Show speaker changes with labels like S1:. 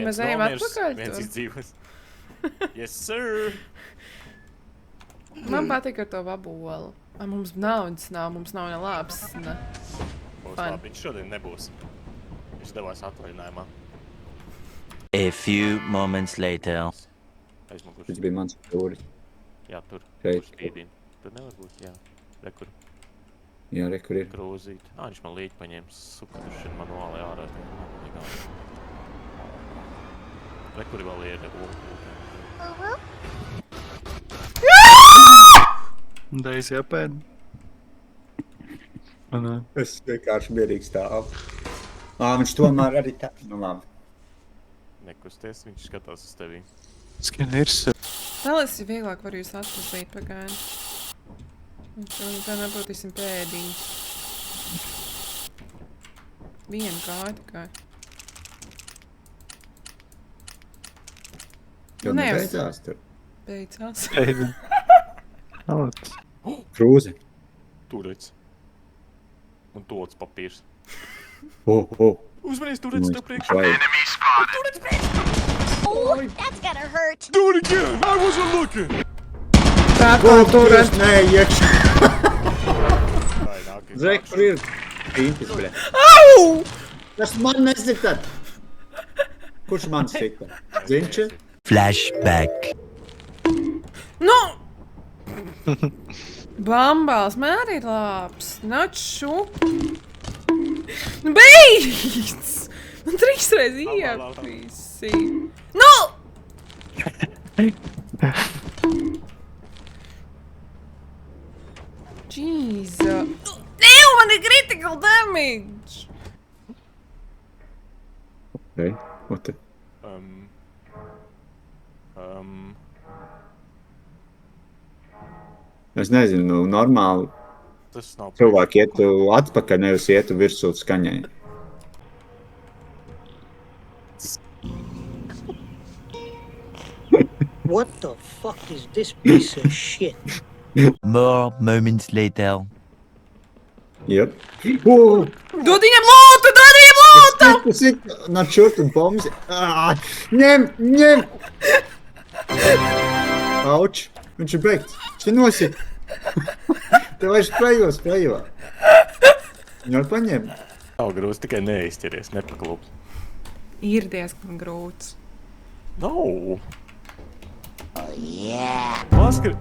S1: mēs ejam atpakaļ.
S2: Viens izdzīvos. Yes, sir!
S1: Man patīk ar to vabolu. Mums naudas nav, mums nav ne labs.
S2: Būs labi, viņš šodien nebūs. Viņš devās atvaļinājumā.
S3: A few moments later.
S4: Viņš bija mans stūris.
S2: Jā, tur.
S4: Šeit.
S2: Tur spīdīn. Tur nevar būt, jā. Rekur.
S4: Jā, rekur ir.
S2: Grūzīt. Viņš man līķi paņēma. Suka, tur šeit manuāli ārā. Rekuri vēl ir.
S5: Daisy apēd.
S4: Es vienkārši mierīgi stāvu. Viņš tomēr arī tā. Nu labi.
S2: Nekusties, viņš skatās uz tevi.
S5: Skinners.
S1: Tālēs ir vieglāk var jūs atpazīt pagaini. Tā nebūtīsim pēdiņas. Vienu kāju tikai.
S4: Tev nebeidzās tur?
S1: Beidzās.
S4: Krūze.
S2: Turets. Un tots papīrs.
S4: Oh.
S2: Uzmanīs turets tev priekšā. Turets priekšā!
S6: Oh, that's gonna hurt.
S2: Do it again! I wasn't looking!
S1: Tā kā turets.
S4: Nē, iekšā. Rekur ir. Pīmpis, bļa.
S1: Au!
S4: Tas man nesita. Kurš man sita? Zinči?
S3: Flashback.
S1: Nu! Bambals, man arī ir labs. Naču. Nu beidz! Man 3 reiz iepīsi. Nu! Jesus. Ew, man ir critical damage!
S4: Okay, what the? Es nezinu, normāli
S2: Tas nav
S4: cilvēki ietu atpakaļ, nevis ietu virsū skaņai.
S7: What the fuck is this piece of shit?
S3: More moments later.
S4: Jep. Oh!
S1: Dod viņam lotu! Dod viņam lotu!
S4: Tas ir načurt un bombs. Ņem! Auč! Viņš ir beigts. Viņš ir nosit. Tev vairs sprejo. Viņu var paņemt.
S2: Nav grūts, tikai neizķeries, nepaklūp.
S1: Ir diezgan grūts.
S2: No! Oh, yeah! Paskar!